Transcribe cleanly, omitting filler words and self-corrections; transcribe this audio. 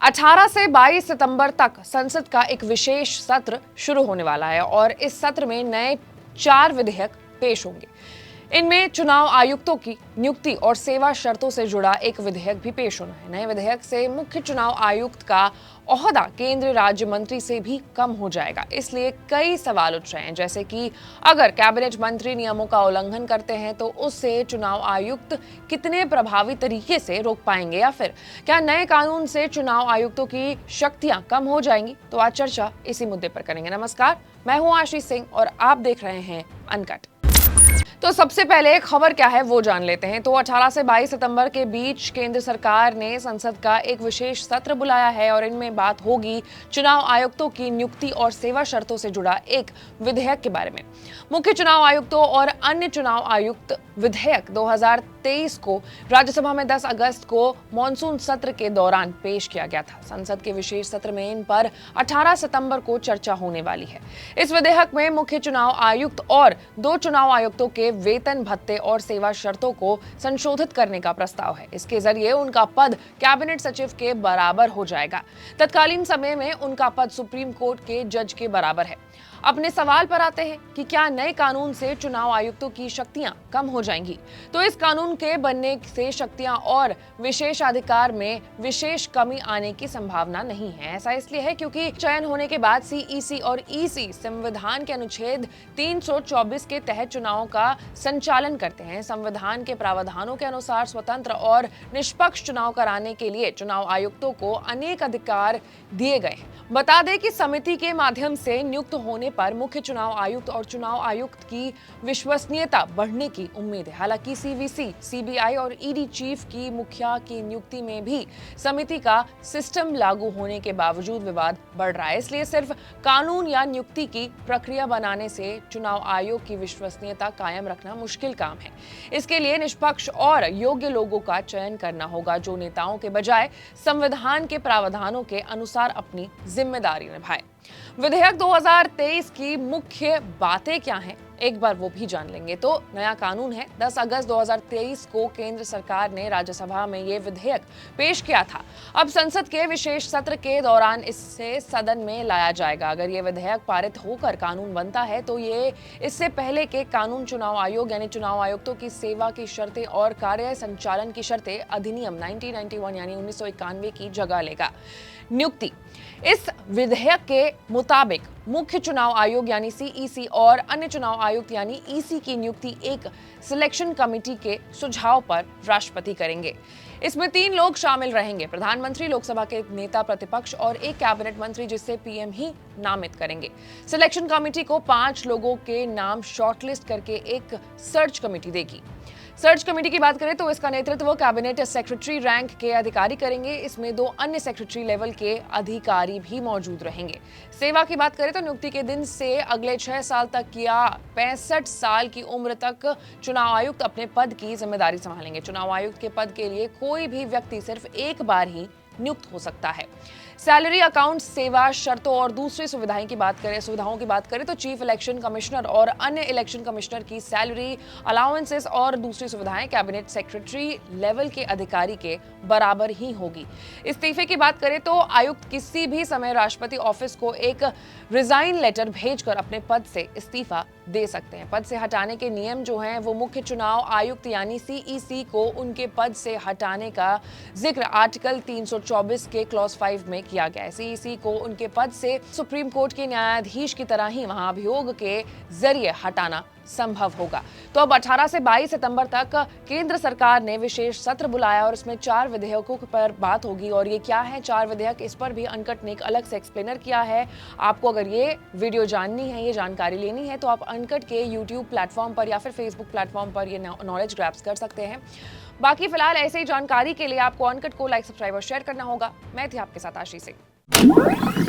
18 से 22 सितंबर तक संसद का एक विशेष सत्र शुरू होने वाला है और इस सत्र में नए 4 विधेयक पेश होंगे। इनमें चुनाव आयुक्तों की नियुक्ति और सेवा शर्तों से जुड़ा एक विधेयक भी पेश होना है। नए विधेयक से मुख्य चुनाव आयुक्त का ओहदा केंद्रीय राज्य मंत्री से भी कम हो जाएगा। इसलिए कई सवाल उठ रहे हैं, जैसे कि अगर कैबिनेट मंत्री नियमों का उल्लंघन करते हैं तो उससे चुनाव आयुक्त कितने प्रभावी तरीके से रोक पाएंगे, या फिर क्या नए कानून से चुनाव आयुक्तों की शक्तियां कम हो जाएंगी। तो आज चर्चा इसी मुद्दे पर करेंगे। नमस्कार, मैं हूं आशीष सिंह और आप देख रहे हैं अनकट। तो सबसे पहले खबर क्या है वो जान लेते हैं। तो 18 से 22 सितंबर के बीच केंद्र सरकार ने संसद का एक विशेष सत्र बुलाया है और इनमें बात होगी चुनाव आयुक्तों की नियुक्ति और सेवा शर्तों से जुड़ा एक विधेयक के बारे में। मुख्य चुनाव आयुक्तों और अन्य चुनाव आयुक्त विधेयक 2023 को राज्यसभा में 10 अगस्त को मॉनसून सत्र के दौरान पेश किया गया था। संसद के विशेष सत्र में इन पर 18 सितंबर को चर्चा होने वाली है। इस विधेयक में मुख्य चुनाव आयुक्त और 2 चुनाव आयुक्तों के वेतन भत्ते और सेवा शर्तों को संशोधित करने का प्रस्ताव है। इसके जरिए उनका पद कैबिनेट सचिव के बराबर हो जाएगा। तत्कालीन समय में उनका पद सुप्रीम कोर्ट के जज के बराबर है। अपने सवाल पर आते हैं कि क्या नए कानून से चुनाव आयुक्तों की शक्तियां कम हो जाएंगी। तो इस कानून के बनने से शक्तियां और विशेषाधिकार में विशेष कमी आने की संभावना नहीं है। ऐसा इसलिए है क्योंकि चयन होने के बाद सीईसी और ईसी संविधान के अनुच्छेद 324 के तहत चुनावों का संचालन करते हैं। संविधान के प्रावधानों के अनुसार स्वतंत्र और निष्पक्ष चुनाव कराने के लिए चुनाव आयुक्तों को अनेक अधिकार दिए गए हैं। बता दें कि समिति के माध्यम से नियुक्त होने पर मुख्य चुनाव आयुक्त और चुनाव आयुक्त की विश्वसनीयता बढ़ने की उम्मीद है। हालांकि सीवीसी, सीबीआई और ईडी चीफ की मुखिया की नियुक्ति में भी समिति का सिस्टम लागू होने के बावजूद विवाद बढ़ रहा है। इसलिए सिर्फ कानून या नियुक्ति की प्रक्रिया बनाने से चुनाव आयोग की विश्वसनीयता कायम रखना मुश्किल काम है। इसके लिए निष्पक्ष और योग्य लोगों का चयन करना होगा जो नेताओं के बजाय संविधान के प्रावधानों के अनुसार अपनी जिम्मेदारी निभाए। विधेयक 2023 की मुख्य बातें क्या हैं, एक बार वो भी जान लेंगे। तो नया कानून है। 10 अगस्त 2023 को केंद्र सरकार ने राज्यसभा में ये विधेयक पेश किया था। अब संसद के विशेष सत्र के दौरान इससे सदन में लाया जाएगा। अगर ये विधेयक पारित होकर कानून बनता है तो ये इससे पहले के कानून चुनाव आयोग यानी चुनाव आयुक्तों की सेवा की शर्तें और कार्य संचालन की शर्तें अधिनियम 1991 यानी 1991 की जगह लेगा। नियुक्ति इस विधेयक के मुताबिक मुख्य चुनाव आयोग यानी सीईसी और अन्य चुनाव आयुक्त यानी ईसी की नियुक्ति एक सिलेक्शन कमेटी के सुझाव पर राष्ट्रपति करेंगे। इसमें 3 लोग शामिल रहेंगे, प्रधानमंत्री, लोकसभा के नेता प्रतिपक्ष और एक कैबिनेट मंत्री जिसे पीएम ही नामित करेंगे। सिलेक्शन कमेटी को 5 लोगों के नाम शॉर्टलिस्ट करके एक सर्च कमेटी देगी। सर्च कमेटी की बात करें तो इसका नेतृत्व कैबिनेट सेक्रेटरी रैंक के अधिकारी करेंगे। इसमें 2 अन्य सेक्रेटरी लेवल के अधिकारी भी मौजूद रहेंगे। सेवा की बात करें तो नियुक्ति के दिन से अगले 6 साल तक या 65 साल की उम्र तक चुनाव आयुक्त अपने पद की जिम्मेदारी संभालेंगे। चुनाव आयुक्त के पद के लिए कोई भी व्यक्ति सिर्फ एक बार ही नियुक्त हो सकता है। सैलरी, अकाउंट, सेवा शर्तों और दूसरी सुविधाओं की बात करें तो चीफ इलेक्शन कमिश्नर और अन्य इलेक्शन कमिश्नर की सैलरी, अलाउंसेस और दूसरी सुविधाएं कैबिनेट सेक्रेटरी लेवल के अधिकारी के बराबर ही होगी। इस्तीफे की बात करें तो आयुक्त किसी भी समय राष्ट्रपति ऑफिस को एक रिजाइन लेटर भेजकर अपने पद से इस्तीफा दे सकते हैं। पद से हटाने के नियम जो हैं वो मुख्य चुनाव आयुक्त यानी सीईसी को उनके पद से हटाने का जिक्र आर्टिकल 324 के क्लॉज 5 में किया गया है। सीईसी को उनके पद से सुप्रीम कोर्ट के न्यायाधीश की तरह ही वहां अभियोग के जरिए हटाना संभव होगा। तो अब 18 से 22 सितंबर तक केंद्र सरकार ने विशेष सत्र बुलाया और इसमें 4 विधेयकों पर बात होगी। और ये क्या है 4 विधेयक, इस पर भी अनकट ने एक अलग से एक्सप्लेनर किया है। आपको अगर ये वीडियो जाननी है, ये जानकारी लेनी है तो आप अनकट के यूट्यूब प्लेटफॉर्म पर या फिर फेसबुक प्लेटफॉर्म पर ये नॉलेज ग्रैब्स कर सकते हैं। बाकी फिलहाल ऐसे ही जानकारी के लिए आपको अनकट को लाइक, सब्सक्राइब और शेयर करना होगा। मैं थी आपके साथ आशीष सिंह।